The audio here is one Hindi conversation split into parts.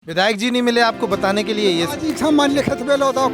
विधायक जी नहीं मिले आपको बताने के लिए ये आज ही सामान लिखत बेलो होता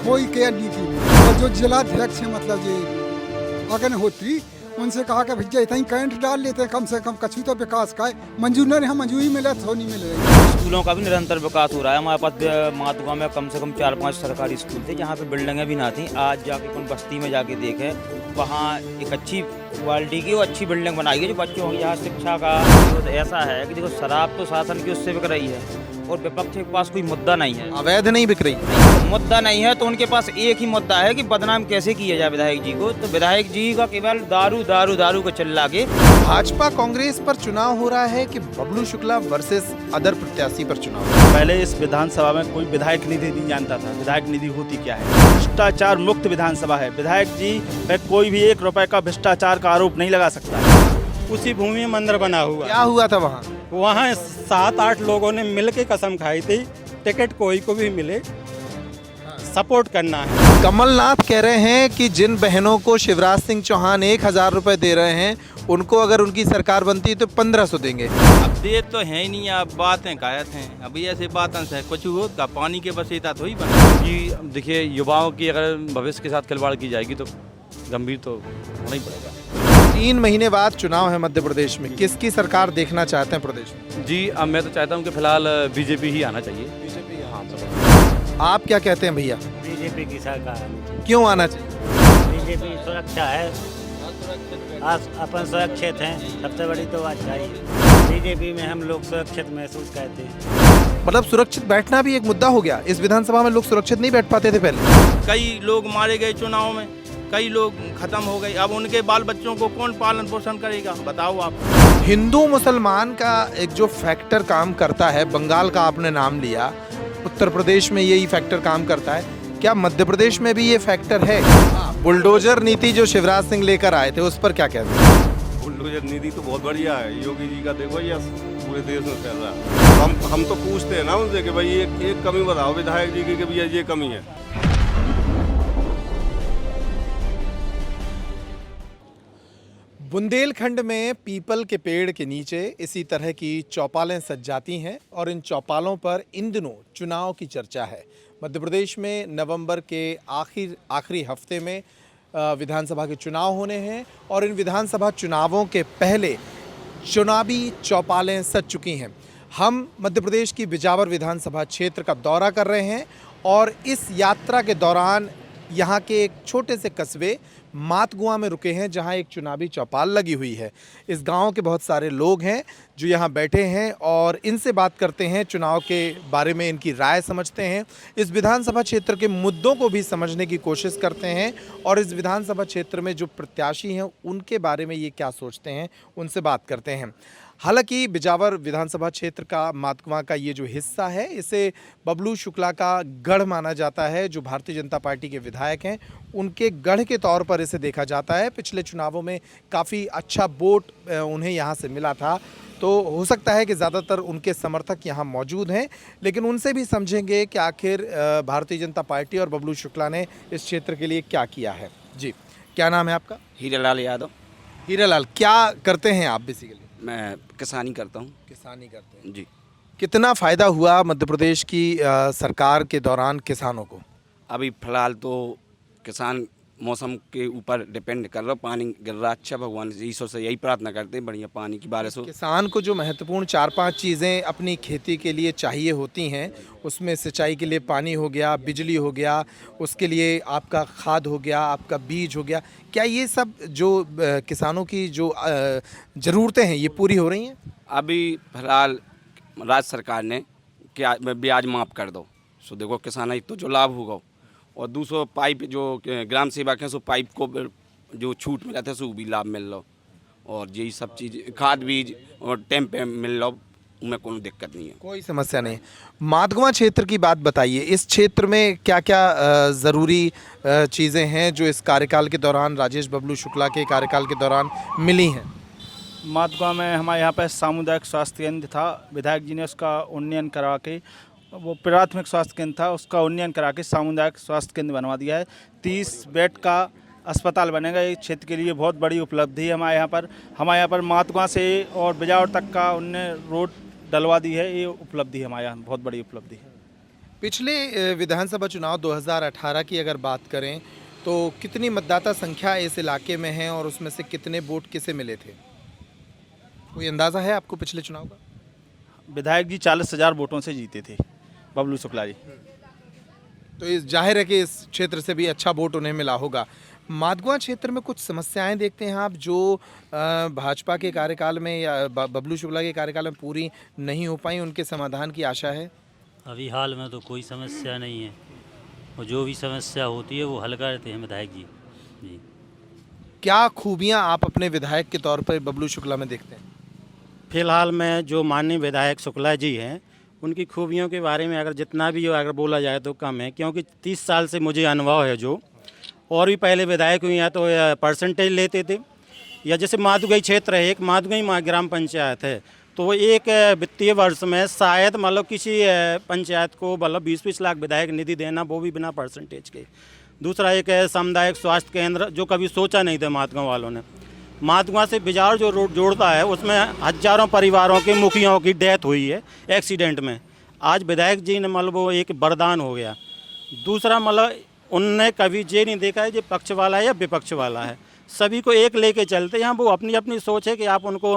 कोई केयर नहीं की। और जो जिलाध्यक्ष है मतलब जी अगन होती उनसे कहा कि भैया इतना ही करंट डाल लेते हैं कम से कम कछु तो विकास का है। मंजूर नहीं हम मंजूरी मिले तो नहीं मिले। स्कूलों का भी निरंतर विकास हो रहा है। हमारे पास मातगांव में कम से कम 4-5 सरकारी स्कूल थे जहाँ पे बिल्डिंगें भी ना थी। आज जाके कौन बस्ती में जाके देखे वहाँ एक अच्छी क्वालिटी की और अच्छी बिल्डिंग बनाई है जो बच्चों की यहाँ शिक्षा का तो ऐसा है कि देखो शराब तो शासन की उससे बिक रही है और विपक्ष के पास कोई मुद्दा नहीं है, अवैध नहीं बिक रही। मुद्दा नहीं है तो उनके पास एक ही मुद्दा है कि बदनाम कैसे किया जाए विधायक जी को। तो विधायक जी का केवल दारू दारू दारू को चिल्ला के भाजपा कांग्रेस पर चुनाव हो रहा है कि बबलू शुक्ला वर्सेस अदर प्रत्याशी पर चुनाव। पहले इस विधानसभा में कोई विधायक निधि नहीं जानता था। विधायक निधि होती क्या है? भ्रष्टाचार मुक्त विधानसभा है। विधायक जी पे कोई भी 1 रुपए का भ्रष्टाचार का आरोप नहीं लगा सकता है। उसी भूमि में मंदिर बना हुआ क्या हुआ था वहाँ? वहाँ 7-8 लोगों ने मिल के कसम खाई थी टिकट कोई को भी मिले सपोर्ट करना है। कमलनाथ कह रहे हैं कि जिन बहनों को शिवराज सिंह चौहान 1000 रुपए दे रहे हैं उनको अगर उनकी सरकार बनती तो 1500 देंगे। अब दे तो है ही नहीं, अब बातें कायत हैं। अभी ऐसे बातें से कुछ हो का पानी के बस इतना थोड़ी बना जी। देखिए युवाओं की अगर भविष्य के साथ खिलवाड़ की जाएगी तो गंभीर तो होना ही पड़ेगा। 3 महीने बाद चुनाव है मध्य प्रदेश में, किसकी सरकार देखना चाहते हैं प्रदेश में? जी अब मैं तो चाहता हूँ कि फिलहाल बीजेपी ही आना चाहिए। आप क्या कहते हैं भैया? बीजेपी की सरकार। क्यों आना चाहिए? बीजेपी सुरक्षा है, आज अपन सुरक्षित हैं, सबसे बड़ी तो अच्छाई है। बीजेपी में हम लोग सुरक्षित महसूस करते हैं। मतलब सुरक्षित बैठना भी एक मुद्दा हो गया। इस विधानसभा में लोग सुरक्षित नहीं बैठ पाते थे पहले। कई लोग मारे गए चुनाव में, कई लोग खत्म हो गए। अब उनके बाल बच्चों को कौन पालन पोषण करेगा बताओ आप। हिंदू मुसलमान का एक जो फैक्टर काम करता है, बंगाल का आपने नाम लिया, उत्तर प्रदेश में यही फैक्टर काम करता है, क्या मध्य प्रदेश में भी ये फैक्टर है? बुलडोजर नीति जो शिवराज सिंह लेकर आए थे उस पर क्या कहते हैं? बुलडोजर नीति तो बहुत बढ़िया है। योगी जी का देखो ये पूरे देश में फैल रहा है। हम तो पूछते हैं ना उनसे कि भाई एक कमी बताओ विधायक जी की कि भैया ये कमी है। बुंदेलखंड में पीपल के पेड़ के नीचे इसी तरह की चौपालें सज जाती हैं और इन चौपालों पर इन दिनों चुनाव की चर्चा है। मध्य प्रदेश में नवंबर के आखिरी हफ्ते में विधानसभा के चुनाव होने हैं और इन विधानसभा चुनावों के पहले चुनावी चौपालें सज चुकी हैं। हम मध्य प्रदेश की बिजावर विधानसभा क्षेत्र का दौरा कर रहे हैं और इस यात्रा के दौरान यहाँ के एक छोटे से कस्बे मातगुआ में रुके हैं जहाँ एक चुनावी चौपाल लगी हुई है। इस गांव के बहुत सारे लोग हैं जो यहाँ बैठे हैं और इनसे बात करते हैं, चुनाव के बारे में इनकी राय समझते हैं, इस विधानसभा क्षेत्र के मुद्दों को भी समझने की कोशिश करते हैं और इस विधानसभा क्षेत्र में जो प्रत्याशी हैं उनके बारे में ये क्या सोचते हैं उनसे बात करते हैं। हालांकि बिजावर विधानसभा क्षेत्र का मातगुआ का ये जो हिस्सा है इसे बबलू शुक्ला का गढ़ माना जाता है। जो भारतीय जनता पार्टी के विधायक हैं उनके गढ़ के तौर पर इसे देखा जाता है। पिछले चुनावों में काफ़ी अच्छा वोट उन्हें यहाँ से मिला था, तो हो सकता है कि ज़्यादातर उनके समर्थक यहाँ मौजूद हैं, लेकिन उनसे भी समझेंगे कि आखिर भारतीय जनता पार्टी और बबलू शुक्ला ने इस क्षेत्र के लिए क्या किया है। जी, क्या नाम है आपका? हीरालाल यादव। हीरालाल, क्या करते हैं आप बेसिकली? मैं किसानी करता हूँ। किसानी करते हैं जी। कितना फ़ायदा हुआ मध्य प्रदेश की सरकार के दौरान किसानों को? अभी फिलहाल तो किसान मौसम के ऊपर डिपेंड कर रहा, पानी गिर रहा। अच्छा भगवान ईश्वर से यही प्रार्थना करते हैं बढ़िया पानी की बारिश हो। किसान को जो महत्वपूर्ण 4-5 चीज़ें अपनी खेती के लिए चाहिए होती हैं, उसमें सिंचाई के लिए पानी हो गया, बिजली हो गया, उसके लिए आपका खाद हो गया, आपका बीज हो गया, क्या ये सब जो किसानों की जो ज़रूरतें हैं ये पूरी हो रही हैं? अभी फिलहाल राज्य सरकार ने क्या ब्याज माफ़ कर दो, सो देखो किसान एक तो जो लाभ होगा और दूसरा पाइप जो ग्राम सेवक हैं सो पाइप को जो छूट मिला था सो भी लाभ मिल रहा और यही सब चीज़ खाद बीज और टाइम पे मिल रहा, उनमें कोई दिक्कत नहीं है, कोई समस्या नहीं। मातगुआ क्षेत्र की बात बताइए, इस क्षेत्र में क्या क्या ज़रूरी चीज़ें हैं जो इस कार्यकाल के दौरान, राजेश बबलू शुक्ला के कार्यकाल के दौरान मिली हैं? मातगुआ में हमारे यहाँ पर सामुदायिक स्वास्थ्य केंद्र था। विधायक जी ने उसका उन्नयन करा के, वो प्राथमिक स्वास्थ्य केंद्र था, उसका उन्नयन करा के सामुदायिक स्वास्थ्य केंद्र बनवा दिया है। 30 बेड का अस्पताल बनेगा। ये क्षेत्र के लिए बहुत बड़ी उपलब्धि है हमारे यहाँ पर। हमारे यहाँ पर मातगुआ से और बिजावर तक का उनने रोड डलवा दी है, ये उपलब्धि है हमारे यहाँ, बहुत बड़ी उपलब्धि है। पिछले विधानसभा चुनाव 2018 की अगर बात करें तो कितनी मतदाता संख्या इस इलाके में है और उसमें से कितने वोट किसे मिले थे? कोई अंदाज़ा है आपको पिछले चुनाव का? विधायक जी 40,000 वोटों से जीते थे, बबलू शुक्ला जी। तो इस जाहिर है कि इस क्षेत्र से भी अच्छा वोट उन्हें मिला होगा। माधगुआ क्षेत्र में कुछ समस्याएं देखते हैं आप जो भाजपा के कार्यकाल में या बबलू शुक्ला के कार्यकाल में पूरी नहीं हो पाई, उनके समाधान की आशा है? अभी हाल में तो कोई समस्या नहीं है, और जो भी समस्या होती है वो हल करते हैं विधायक जी। जी, क्या खूबियां आप अपने विधायक के तौर पर बबलू शुक्ला में देखते हैं? फिलहाल में जो माननीय विधायक शुक्ला जी हैं, उनकी खूबियों के बारे में अगर जितना भी अगर बोला जाए तो कम है, क्योंकि 30 साल से मुझे अनुभव है जो, और भी पहले विधायक हुए हैं तो परसेंटेज लेते थे। या जैसे माधुगई क्षेत्र है, एक माधुगई ग्राम पंचायत है, तो वो एक वित्तीय वर्ष में शायद मतलब किसी पंचायत को मतलब 20-20 लाख विधायक निधि देना, वो भी बिना परसेंटेज के। दूसरा एक है सामुदायिक स्वास्थ्य केंद्र, जो कभी सोचा नहीं था माधुगांव वालों ने। माधुगांव से बिजार जो रोड जोड़ता है, उसमें हजारों परिवारों के मुखियाओं की डेथ हुई है एक्सीडेंट में। आज विधायक जी ने मतलब वो एक वरदान हो गया। दूसरा मतलब उनने कभी ये नहीं देखा है जो पक्ष वाला है या विपक्ष वाला है, सभी को एक लेके चलते हैं। वो अपनी अपनी सोच है कि आप उनको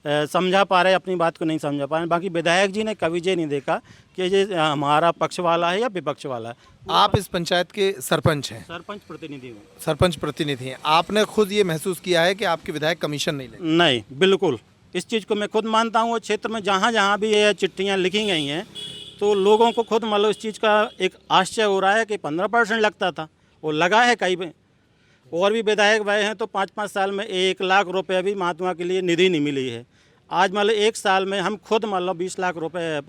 समझा पा रहे, अपनी बात को नहीं समझा पा रहे। बाकी विधायक जी ने कभी ये नहीं देखा कि ये हमारा पक्ष वाला है या विपक्ष वाला है। आप इस पंचायत के सरपंच हैं? सरपंच प्रतिनिधि हूँ। सरपंच प्रतिनिधि हैं। आपने खुद ये महसूस किया है कि आपके विधायक कमीशन नहीं लेते? नहीं, बिल्कुल, इस चीज़ को मैं खुद मानता हूँ। क्षेत्र में जहाँ जहाँ भी ये चिट्ठियाँ लिखी गई हैं, तो लोगों को खुद मतलब इस चीज़ का एक आश्चर्य हो रहा है कि 15% लगता था, वो लगा है कहीं पे। और भी विधायक भाई हैं तो 5-5 साल में 1 लाख रुपये भी महात्मा के लिए निधि नहीं मिली है। आज मतलब 1 साल में हम खुद मतलब 20 लाख रुपए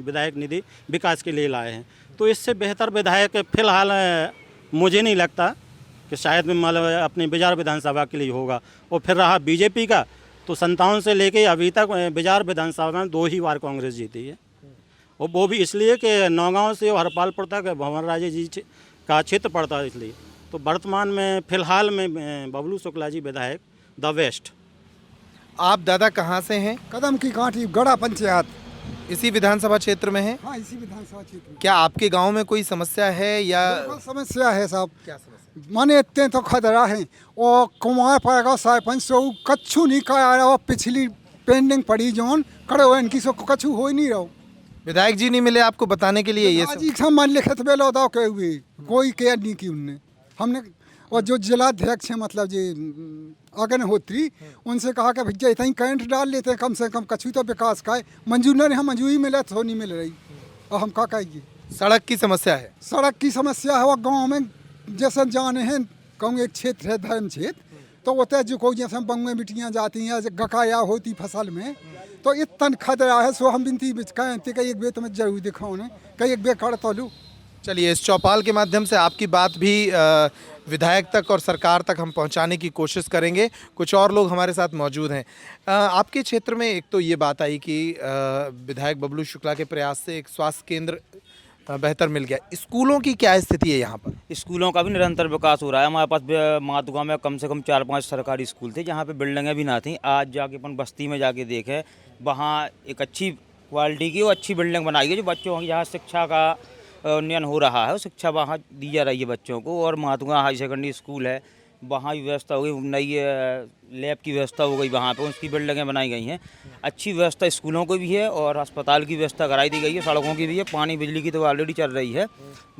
विधायक निधि विकास के लिए लाए हैं। तो इससे बेहतर विधायक फिलहाल मुझे नहीं लगता कि शायद मतलब अपनी बिजार विधानसभा के लिए होगा। और फिर रहा बीजेपी का, तो 57 से लेके अभी तक बिजार विधानसभा में 2 ही बार कांग्रेस जीती है, और वो भी इसलिए कि नौगांव से और हरपालपुर तक भंवर राजे जी का क्षेत्र पड़ता है, इसलिए। तो वर्तमान में फिलहाल में बबलू शुक्ला जी विधायक द बेस्ट। आप दादा कहाँ से हैं? कदम की कांटी गड़ा पंचायत। इसी विधानसभा क्षेत्र में हैं? हाँ, इसी विधानसभा क्षेत्र में। क्या आपके गांव में कोई समस्या है या बिल्कुल समस्या है साहब। क्या समस्या? माने इतने तो खतरा है, और कुमार पाएगा सरपंच से कच्छू नहीं का रहा, और पिछली पेंडिंग पड़ी जोन कड़ो इनकी सो कच्छू हो ही नहीं रहो। विधायक जी नहीं मिले आपको बताने के लिए? ये जी सम्मान लिखित में लौटाओ के हुए कोई केयर नहीं की उनने, हमने। और जो जिलाध्यक्ष है मतलब जी अग्निहोत्री, उनसे कहा कि भैया इतना ही करंट डाल लेते हैं, कम से कम कछु तो विकास का है। मंजूर नहीं, हम मंजूरी मिले तो नहीं मिल रही, और हम क्या कहेंगे। सड़क की समस्या है? सड़क की समस्या है, और गाँव में जैसे जाने हैं, कहूँ एक क्षेत्र है धर्म क्षेत्र, तो होता है जो कोई जैसे बंग में मिट्टियाँ जाती हैं, गकाया होती फसल में, तो इतना खतरा है। सो हम बिनती कहते कि एक बे तुम्हें जरूर दिखाओ ने, कहीं एक बे खड़ तो लूँ। चलिए, इस चौपाल के माध्यम से आपकी बात भी विधायक तक और सरकार तक हम पहुंचाने की कोशिश करेंगे। कुछ और लोग हमारे साथ मौजूद हैं। आपके क्षेत्र में एक तो ये बात आई कि विधायक बबलू शुक्ला के प्रयास से एक स्वास्थ्य केंद्र बेहतर मिल गया। स्कूलों की क्या स्थिति है यहाँ पर? स्कूलों का भी निरंतर विकास हो रहा है। हमारे पास माधुगांव में कम से कम 4-5 सरकारी स्कूल थे जहाँ पे बिल्डिंगें भी ना थी। आज जाके अपन बस्ती में जाके देखें, वहाँ एक अच्छी क्वालिटी की और अच्छी बिल्डिंग बनाई है, जो बच्चों की यहाँ शिक्षा का उन्नयन हो रहा है, शिक्षा वहाँ दी जा रही है बच्चों को। और महात्मा हाई सेकेंडरी स्कूल है, वहाँ भी व्यवस्था हो गई, नई लैब की व्यवस्था हो गई वहाँ पे, उसकी बिल्डिंगें बनाई गई हैं। अच्छी व्यवस्था स्कूलों की भी है और अस्पताल की व्यवस्था कराई दी गई है, सड़कों की भी है, पानी बिजली की तो ऑलरेडी चल रही है।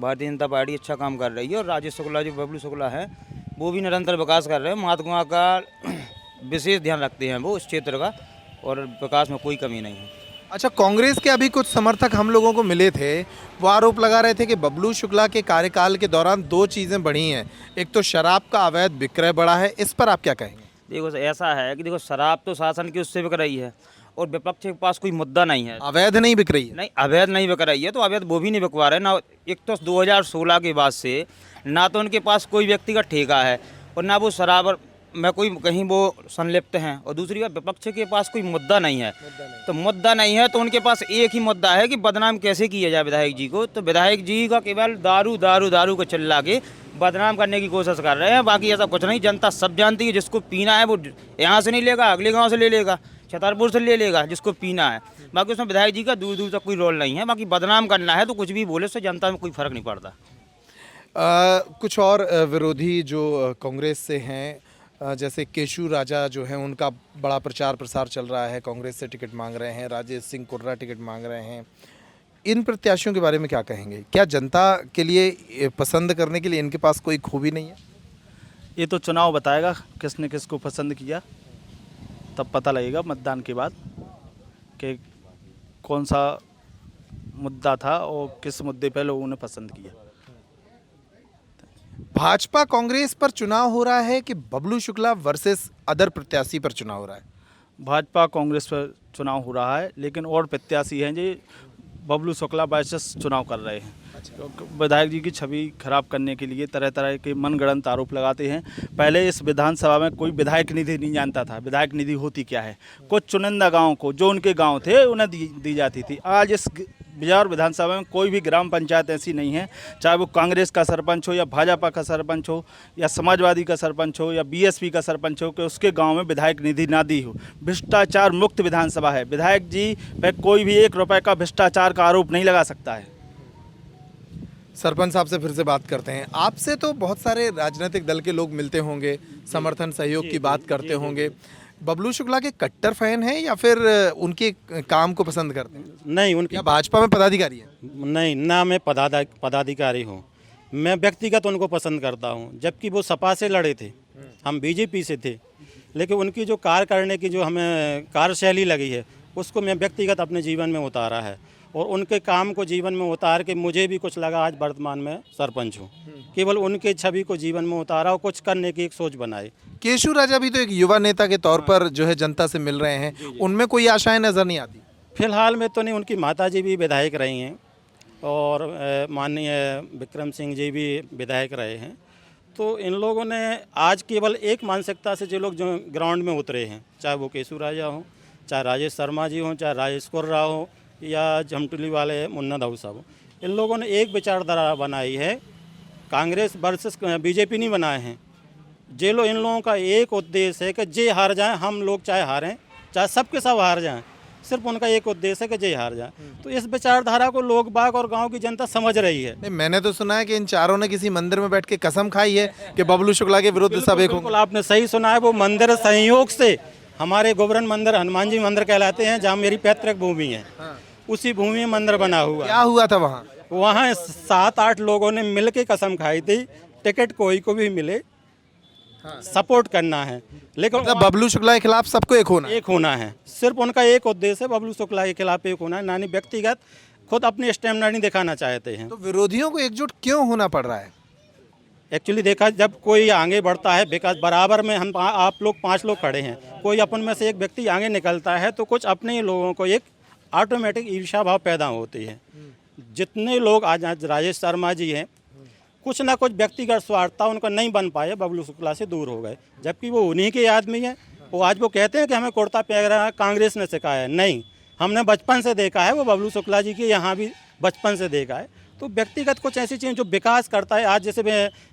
भारतीय जनता पार्टी अच्छा काम कर रही है, और राजेश शुक्ला जो बबलू शुक्ला है वो भी निरंतर विकास कर रहे हैं। महात्मा का विशेष ध्यान रखते हैं वो इस क्षेत्र का, और विकास में कोई कमी नहीं है। अच्छा, कांग्रेस के अभी कुछ समर्थक हम लोगों को मिले थे, वो आरोप लगा रहे थे कि बबलू शुक्ला के कार्यकाल के दौरान 2 चीज़ें बढ़ी हैं। एक तो शराब का अवैध विक्रय बढ़ा है, इस पर आप क्या कहेंगे? देखो, ऐसा है कि देखो, शराब तो शासन की उससे बिक रही है, और विपक्ष के पास कोई मुद्दा नहीं है। अवैध नहीं बिक रही है? नहीं, अवैध नहीं बिक रही है, तो अवैध वो भी नहीं बिकवा रहे ना। एक तो 2016 के बाद से ना तो उनके पास कोई व्यक्तिगत ठेका है, और ना वो शराब में कोई कहीं वो संलिप्त हैं, और दूसरी बात विपक्ष के पास कोई मुद्दा नहीं है। तो मुद्दा नहीं है तो उनके पास एक ही मुद्दा है कि बदनाम कैसे किया जाए विधायक जी को। तो विधायक जी का केवल दारू दारू दारू को चिल्ला के बदनाम करने की कोशिश कर रहे हैं। बाकी ऐसा कुछ नहीं, जनता सब जानती है, जिसको पीना है वो यहाँ से नहीं लेगा, अगले गांव से ले लेगा। छतरपुर से ले लेगा जिसको पीना है। बाकी उसमें विधायक जी का दूर दूर तक कोई रोल नहीं है। बाकी बदनाम करना है तो कुछ भी बोले, उससे जनता में कोई फर्क नहीं पड़ता। कुछ और विरोधी जो कांग्रेस से हैं, जैसे केशु राजा जो हैं, उनका बड़ा प्रचार प्रसार चल रहा है, कांग्रेस से टिकट मांग रहे हैं, राजेश सिंह कुर्रा टिकट मांग रहे हैं। इन प्रत्याशियों के बारे में क्या कहेंगे? क्या जनता के लिए पसंद करने के लिए इनके पास कोई खूबी नहीं है? ये तो चुनाव बताएगा किसने किसको पसंद किया, तब पता लगेगा मतदान के बाद कि कौन सा मुद्दा था और किस मुद्दे पर लोगों ने पसंद किया। भाजपा कांग्रेस पर चुनाव हो रहा है कि बबलू शुक्ला वर्सेस अदर प्रत्याशी पर चुनाव हो रहा है? भाजपा कांग्रेस पर चुनाव हो रहा है, लेकिन और प्रत्याशी हैं जो बबलू शुक्ला वर्सेस चुनाव कर रहे हैं। विधायक जी की छवि खराब करने के लिए तरह तरह के मनगढ़ंत आरोप लगाते हैं। पहले इस विधानसभा में कोई विधायक निधि नहीं जानता था, विधायक निधि होती क्या है। कुछ चुनिंदा गाँव को, जो उनके गाँव थे, उन्हें दी जाती थी। आज इस बिजौर विधानसभा में कोई भी ग्राम पंचायत ऐसी नहीं है, चाहे वो कांग्रेस का सरपंच हो या भाजपा का सरपंच हो या समाजवादी का सरपंच हो या बीएसपी का सरपंच हो, कि उसके गांव में विधायक निधि ना दी हो। भ्रष्टाचार मुक्त विधानसभा है। विधायक जी पे कोई भी 1 रुपए का भ्रष्टाचार का आरोप नहीं लगा सकता है। सरपंच साहब से फिर से बात करते हैं। आपसे तो बहुत सारे राजनीतिक दल के लोग मिलते होंगे, समर्थन सहयोग की बात करते होंगे। बबलू शुक्ला के कट्टर फैन हैं या फिर उनके काम को पसंद करते हैं? नहीं, उनकी क्या भाजपा में पदाधिकारी है? नहीं, ना मैं पदाधिकारी हूँ, मैं व्यक्तिगत उनको पसंद करता हूँ। जबकि वो सपा से लड़े थे, हम बीजेपी से थे, लेकिन उनकी जो कार्य करने की जो हमें कार्यशैली लगी है, उसको मैं व्यक्तिगत अपने जीवन में उतारा है और उनके काम को जीवन में उतार के मुझे भी कुछ लगा। आज वर्तमान में सरपंच हूँ, केवल उनके छवि को जीवन में उतारा और कुछ करने की एक सोच बनाई। केशु राजा भी तो एक युवा नेता के तौर पर जो है जनता से मिल रहे हैं, उनमें कोई आशाएं नजर नहीं आती? फिलहाल में तो नहीं, उनकी माताजी भी विधायक रही हैं और माननीय विक्रम सिंह जी भी विधायक रहे हैं। तो इन लोगों ने आज केवल एक मानसिकता से जो लोग जो ग्राउंड में उतरे हैं, चाहे वो केशु राजा हों, चाहे राजेश शर्मा जी हों, चाहे राजेश कुर्रा हो या जमटुली वाले मुन्ना दाऊ साहब, इन लोगों ने एक विचारधारा बनाई है। कांग्रेस वर्सेस बीजेपी नहीं बनाए हैं। जे लो इन लोगों का एक उद्देश्य है कि जे हार जाएं, हम लोग चाहे हारें, चाहे सबके सब हार जाएं, सिर्फ उनका एक उद्देश्य है कि जे हार जाएं। तो इस विचारधारा को लोग बाग और गांव की जनता समझ रही है। नहीं, मैंने तो सुना है कि इन चारों ने किसी मंदिर में बैठ के कसम खाई है कि बबलू शुक्ला के विरुद्ध सब एक होंगे। बिल्कुल आपने सही सुना है। वो मंदिर संयोग से हमारे गोवर्धन मंदिर, हनुमान जी मंदिर कहलाते हैं, जहाँ मेरी पैतृक भूमि है, उसी भूमि में मंदिर बना हुआ। क्या हुआ था वहाँ? वहाँ 7-8 लोगों ने मिल के कसम खाई थी, टिकट कोई को भी मिले सपोर्ट करना है, लेकिन मतलब बबलू शुक्ला के खिलाफ सबको एक होना है। सिर्फ उनका एक उद्देश्य है, बबलू शुक्ला के खिलाफ एक होना है। नानी व्यक्तिगत खुद अपनी स्टैमिना नहीं दिखाना चाहते हैं। तो विरोधियों को एकजुट क्यों होना पड़ रहा है? एक्चुअली देखा, जब कोई आगे बढ़ता है, विकास बराबर में हम आप लोग 5 लोग खड़े हैं, कोई अपन में से एक व्यक्ति आगे निकलता है तो कुछ अपने ही लोगों को एक ऑटोमेटिक ईर्ष्या भाव पैदा होती है। जितने लोग आज राजेश शर्मा जी हैं, कुछ ना कुछ व्यक्तिगत स्वार्थता उनका नहीं बन पाए, बबलू शुक्ला से दूर हो गए, जबकि वो उन्हीं के आदमी हैं। वो आज वो कहते हैं कि हमें कुर्ता पैगरा कांग्रेस ने सिखाया है। नहीं, हमने बचपन से देखा है, वो बबलू शुक्ला जी के यहाँ भी बचपन से देखा है। तो व्यक्तिगत कुछ ऐसी चीज़ें जो विकास करता है, आज जैसे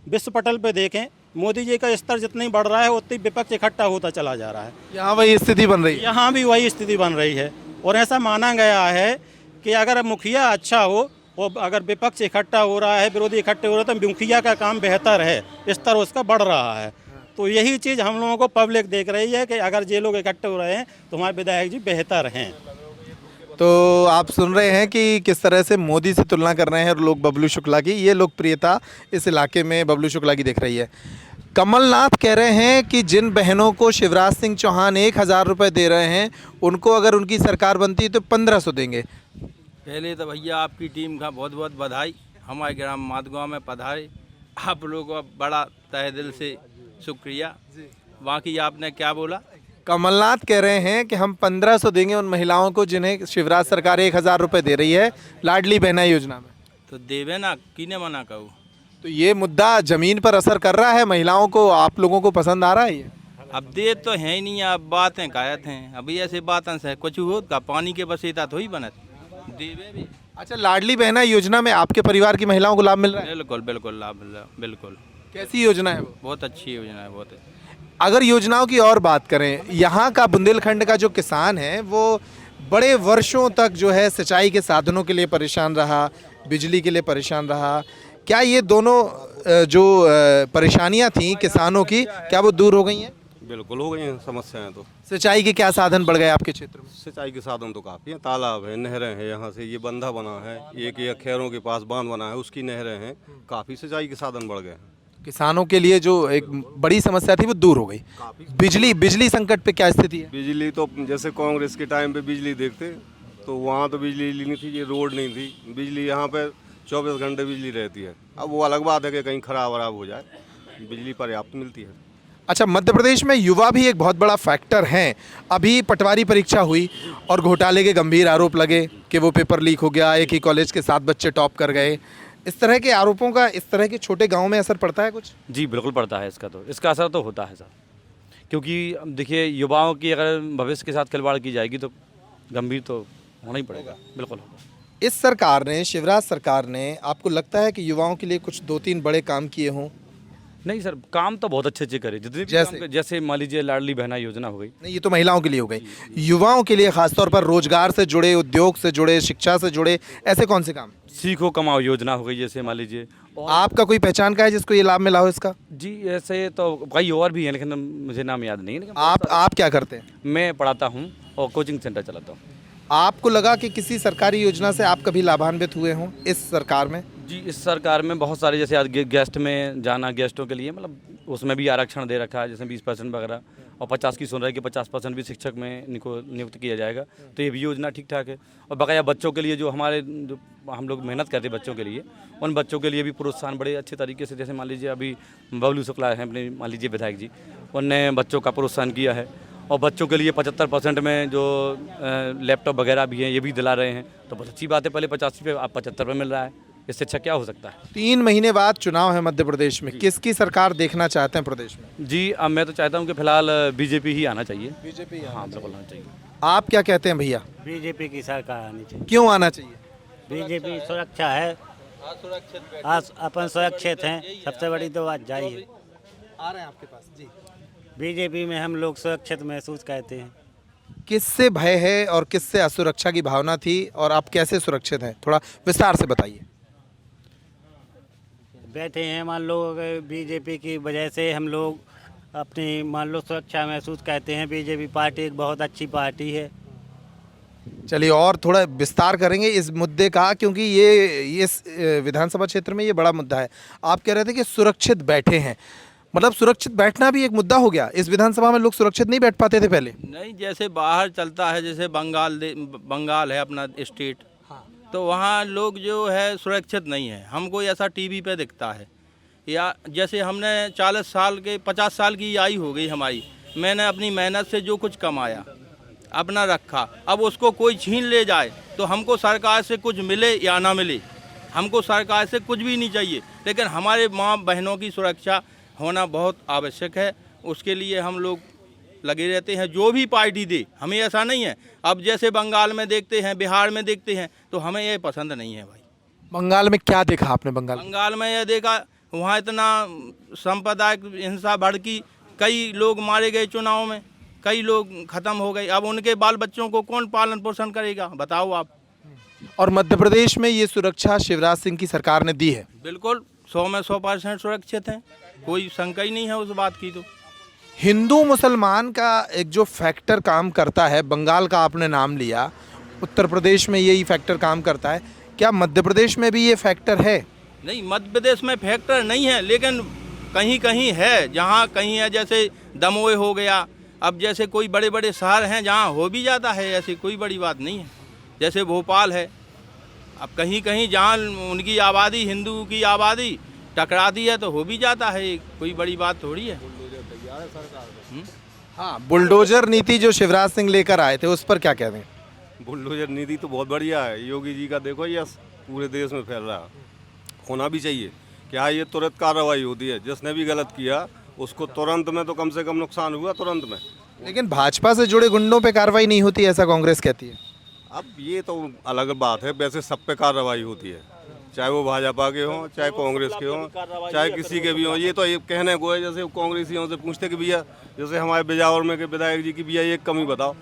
विश्व पटल पे देखें, मोदी जी का स्तर जितना ही बढ़ रहा है उतनी विपक्ष इकट्ठा होता चला जा रहा है। यहाँ वही स्थिति बन रही है। यहाँ भी वही स्थिति बन रही है और ऐसा माना गया है कि अगर मुखिया अच्छा हो और अगर विपक्ष इकट्ठा हो रहा है, विरोधी इकट्ठे हो रहे हैं, तो मुखिया का काम बेहतर है, स्तर उसका बढ़ रहा है। तो यही चीज़ हम लोगों को पब्लिक देख रही है कि अगर ये लोग इकट्ठे हो रहे हैं तो हमारे विधायक जी बेहतर हैं। तो आप सुन रहे हैं कि किस तरह से मोदी से तुलना कर रहे हैं लोग बबलू शुक्ला की। ये लोकप्रियता इस इलाके में बबलू शुक्ला की दिख रही है। कमलनाथ कह रहे हैं कि जिन बहनों को शिवराज सिंह चौहान 1000 रुपये दे रहे हैं, उनको अगर उनकी सरकार बनती तो 1500 देंगे। पहले तो भैया आपकी टीम का बहुत बहुत बधाई, हमारे ग्राम माधगांव में पधारे, आप लोगों का बड़ा तहे दिल से शुक्रिया। बाकी आपने क्या बोला? कमलनाथ कह रहे हैं कि हम 1500 देंगे उन महिलाओं को जिन्हें शिवराज सरकार 1000 रुपये दे रही है लाडली बहना योजना में। तो देवे ना, किने मना करूँ। तो ये मुद्दा ज़मीन पर असर कर रहा है, महिलाओं को, आप लोगों को पसंद आ रहा है ये? अब दे तो है ही नहीं, अब बातें कायत हैं, अभी ऐसे बातें से कुछ हो का पानी के बसेता थोड़ी बनत देवे भी। अच्छा, लाडली बहना योजना में आपके परिवार की महिलाओं को लाभ मिल रहा है? बिल्कुल बिल्कुल लाभ, बिल्कुल। कैसी योजना है वो? बहुत अच्छी योजना है, बहुत अच्छी। अगर योजनाओं की और बात करें, यहाँ का बुंदेलखंड का जो किसान है वो बड़े वर्षों तक जो है सिंचाई के साधनों के लिए परेशान रहा, बिजली के लिए परेशान रहा। क्या ये दोनों जो परेशानियाँ थी किसानों की, क्या वो दूर हो गई हैं? बिल्कुल हो गई हैं समस्याएं तो। सिंचाई के क्या साधन बढ़ गए आपके क्षेत्र में? सिंचाई के साधन तो काफ़ी हैं, तालाब है, नहरें हैं, यहाँ से ये बंधा बना है, एक ये खैरों के पास बांध बना है, उसकी नहरें हैं, काफ़ी सिंचाई के साधन बढ़ गए हैं। किसानों के लिए जो एक बड़ी समस्या थी वो दूर हो गई। बिजली संकट पे क्या स्थिति है? बिजली तो जैसे कांग्रेस के टाइम पे बिजली देखते तो वहाँ तो बिजली नहीं थी, ये रोड नहीं थी, बिजली यहाँ पे 24 घंटे बिजली रहती है। अब वो अलग बात है कि कहीं खराब वराब हो जाए, बिजली पर्याप्त मिलती है। अच्छा, मध्य प्रदेश में युवा भी एक बहुत बड़ा फैक्टर हैं। अभी पटवारी परीक्षा हुई और घोटाले के गंभीर आरोप लगे कि वो पेपर लीक हो गया, एक ही कॉलेज के 7 बच्चे टॉप कर गए। इस तरह के आरोपों का इस तरह के छोटे गांव में असर पड़ता है कुछ? जी बिल्कुल पड़ता है, इसका असर तो होता है सर, क्योंकि अब देखिए युवाओं की अगर भविष्य के साथ खिलवाड़ की जाएगी तो गंभीर तो होना ही पड़ेगा, बिल्कुल होगा। इस सरकार ने, शिवराज सरकार ने, आपको लगता है कि युवाओं के लिए कुछ 2-3 बड़े काम किए हों? नहीं सर, काम तो बहुत अच्छे करे, जितने भी जैसे मान लीजिए लाडली बहना योजना हो गई। नहीं, ये तो महिलाओं के लिए हो गई। युवाओं के लिए खासतौर पर रोजगार से जुड़े, उद्योग से जुड़े, शिक्षा से जुड़े, ऐसे कौन से काम? सीखो कमाओ योजना हो गई जैसे मान लीजिए। आपका कोई पहचान का है जिसको ये लाभ मिला हो इसका? जी ऐसे तो कई और भी हैं, लेकिन मुझे नाम याद नहीं है। लेकिन आप क्या करते हैं? मैं पढ़ाता हूँ और कोचिंग सेंटर चलाता हूँ। आपको लगा कि किसी सरकारी योजना से आप कभी लाभान्वित हुए हों इस सरकार में? जी इस सरकार में बहुत सारे, जैसे आज गेस्ट में जाना, गेस्टों के लिए मतलब उसमें भी आरक्षण दे रखा है, जैसे 20% वगैरह, और 50 की सुन रहा है कि 50% भी शिक्षक में इनको नियुक्त किया जाएगा, तो ये भी योजना ठीक ठाक है। और बकाया बच्चों के लिए जो हम लोग मेहनत करते हैं बच्चों के लिए, उन बच्चों के लिए भी प्रोत्साहन बड़े अच्छे तरीके से, जैसे मान लीजिए अभी बबलू शुक्ला हैं अपने मान लीजिए विधायक जी, उनने बच्चों का प्रोत्साहन किया है। और बच्चों के लिए 75% में जो लैपटॉप वगैरह भी हैं ये भी दिला रहे हैं, तो बहुत अच्छी बात है। पहले 85 पे, अब 75 पे मिल रहा है, इससे अच्छा क्या हो सकता है। 3 महीने बाद चुनाव है मध्य प्रदेश में, किसकी सरकार देखना चाहते हैं प्रदेश में? जी अब मैं तो चाहता हूँ कि फिलहाल बीजेपी ही आना चाहिए। बीजेपी? हाँ बिल्कुल आना चाहिए। आप क्या कहते हैं भैया? बीजेपी की सरकार आनी चाहिए। क्यों आना चाहिए? बीजेपी सुरक्षा है, आज अपन सुरक्षित हैं, सबसे बड़ी तो बात जाइए। आ रहे हैं आपके पास जी। बीजेपी में हम लोग सुरक्षित महसूस करते हैं। किससे भय है और किससे असुरक्षा की भावना थी और आप कैसे सुरक्षित हैं, थोड़ा विस्तार से बताइए। बैठे हैं मान लो बीजेपी की वजह से हम लोग अपनी मान लो सुरक्षा महसूस करते हैं। बीजेपी पार्टी एक बहुत अच्छी पार्टी है। चलिए और थोड़ा विस्तार करेंगे इस मुद्दे का, क्योंकि ये इस विधानसभा क्षेत्र में ये बड़ा मुद्दा है। आप कह रहे थे कि सुरक्षित बैठे हैं, मतलब सुरक्षित बैठना भी एक मुद्दा हो गया। इस विधानसभा में लोग सुरक्षित नहीं बैठ पाते थे पहले। नहीं, जैसे बाहर चलता है, जैसे बंगाल है अपना स्टेट, तो वहाँ लोग जो है सुरक्षित नहीं है। हमको ऐसा टीवी पे दिखता है, या जैसे हमने 40 साल के 50 साल की आयु हो गई हमारी, मैंने अपनी मेहनत से जो कुछ कमाया अपना रखा, अब उसको कोई छीन ले जाए तो हमको सरकार से कुछ मिले या ना मिले, हमको सरकार से कुछ भी नहीं चाहिए, लेकिन हमारे माँ बहनों की सुरक्षा होना बहुत आवश्यक है। उसके लिए हम लोग लगे रहते हैं, जो भी पार्टी दे, हमें ऐसा नहीं है। अब जैसे बंगाल में देखते हैं, बिहार में देखते हैं, तो हमें ये पसंद नहीं है भाई। बंगाल में क्या देखा आपने? बंगाल में यह देखा, वहाँ इतना सांप्रदायिक हिंसा भड़की, कई लोग मारे गए चुनाव में, कई लोग खत्म हो गए। अब उनके बाल बच्चों को कौन पालन पोषण करेगा, बताओ आप। और मध्य प्रदेश में ये सुरक्षा शिवराज सिंह की सरकार ने दी है? बिल्कुल 100 में 100% सुरक्षित हैं, कोई शंका ही नहीं है उस बात की। तो हिंदू मुसलमान का एक जो फैक्टर काम करता है, बंगाल का आपने नाम लिया, उत्तर प्रदेश में यही फैक्टर काम करता है, क्या मध्य प्रदेश में भी ये फैक्टर है? नहीं, मध्य प्रदेश में फैक्टर नहीं है, लेकिन कहीं कहीं है, जहाँ कहीं है, जैसे दमोह हो गया। अब जैसे कोई बड़े बड़े शहर हैं जहाँ हो भी जाता है, ऐसी कोई बड़ी बात नहीं है। जैसे भोपाल है, अब कहीं कहीं जहाँ उनकी आबादी, हिंदू की आबादी टकराती है तो हो भी जाता है, कोई बड़ी बात थोड़ी है। हाँ, बुलडोजर नीति जो शिवराज सिंह लेकर आए थे उस पर क्या कहते हैं? बुलडोजर नीति तो बहुत बढ़िया है, योगी जी का देखो ये पूरे देश में फैल रहा है, होना भी चाहिए। क्या ये तुरंत कार्रवाई होती है, जिसने भी गलत किया उसको तुरंत में, तो कम से कम नुकसान हुआ तुरंत में। लेकिन भाजपा से जुड़े गुंडों पे कार्रवाई नहीं होती, ऐसा कांग्रेस कहती है। अब ये तो अलग बात है, वैसे सब पे कार्रवाई होती है, चाहे वो भाजपा के हों, चाहे कांग्रेस के हों, चाहे किसी के भी हों। ये तो ये कहने को है, जैसे कांग्रेसियों से पूछते कि भैया जैसे हमारे बिजावर में के विधायक जी की भैया एक कमी बताओ,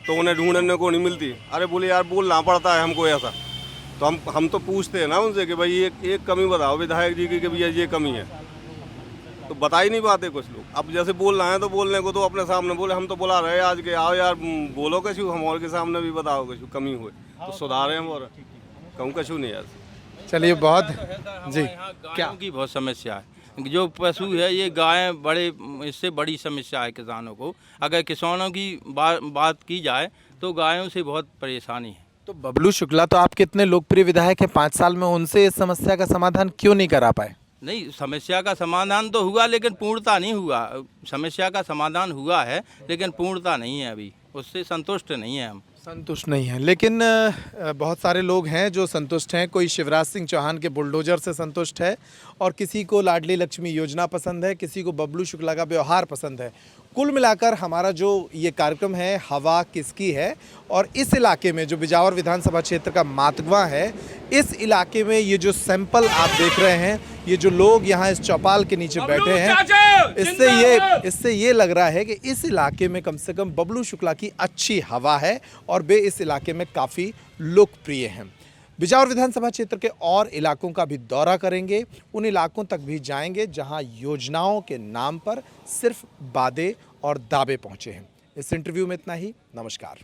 तो उन्हें ढूंढने को नहीं मिलती। अरे बोले यार बोलना पड़ता है हमको ऐसा, तो हम तो पूछते हैं ना उनसे कि भाई एक कमी बताओ विधायक जी की कि भैया ये कमी है, तो बता ही नहीं पाते कुछ लोग। अब जैसे बोलना है तो बोलने को तो अपने सामने बोले, हम तो बुला रहे हैं आज के, आओ यार बोलो कछु, हम और के सामने भी बताओ कछु कमी हुए तो सुधारें हम, और कहूँ कछु नहीं यार। चलिए बहुत जी। गायों की बहुत समस्या है, जो पशु है ये गाय बड़े, इससे बड़ी समस्या है किसानों को। अगर किसानों की बात की जाए तो गायों से बहुत परेशानी है। तो बबलू शुक्ला तो आपके इतने लोकप्रिय विधायक हैं, 5 साल में उनसे इस समस्या का समाधान क्यों नहीं करा पाए? नहीं, समस्या का समाधान तो हुआ लेकिन पूर्णता नहीं हुआ। समस्या का समाधान हुआ है लेकिन पूर्णता नहीं है, अभी उससे संतुष्ट नहीं है हम। संतुष्ट नहीं है, लेकिन बहुत सारे लोग हैं जो संतुष्ट हैं। कोई शिवराज सिंह चौहान के बुलडोजर से संतुष्ट है, और किसी को लाडली लक्ष्मी योजना पसंद है, किसी को बबलू शुक्ला का व्यवहार पसंद है। कुल मिलाकर हमारा जो ये कार्यक्रम है हवा किसकी है, और इस इलाके में जो बिजावर विधानसभा क्षेत्र का मातगवा है, इस इलाके में ये जो सैंपल आप देख रहे हैं, ये जो लोग यहाँ इस चौपाल के नीचे बैठे हैं, इससे ये लग रहा है कि इस इलाके में कम से कम बबलू शुक्ला की अच्छी हवा है और वे इस इलाके में काफ़ी लोकप्रिय हैं। बिजावर विधानसभा क्षेत्र के और इलाकों का भी दौरा करेंगे, उन इलाकों तक भी जाएंगे जहां योजनाओं के नाम पर सिर्फ वादे और दावे पहुंचे हैं। इस इंटरव्यू में इतना ही। नमस्कार।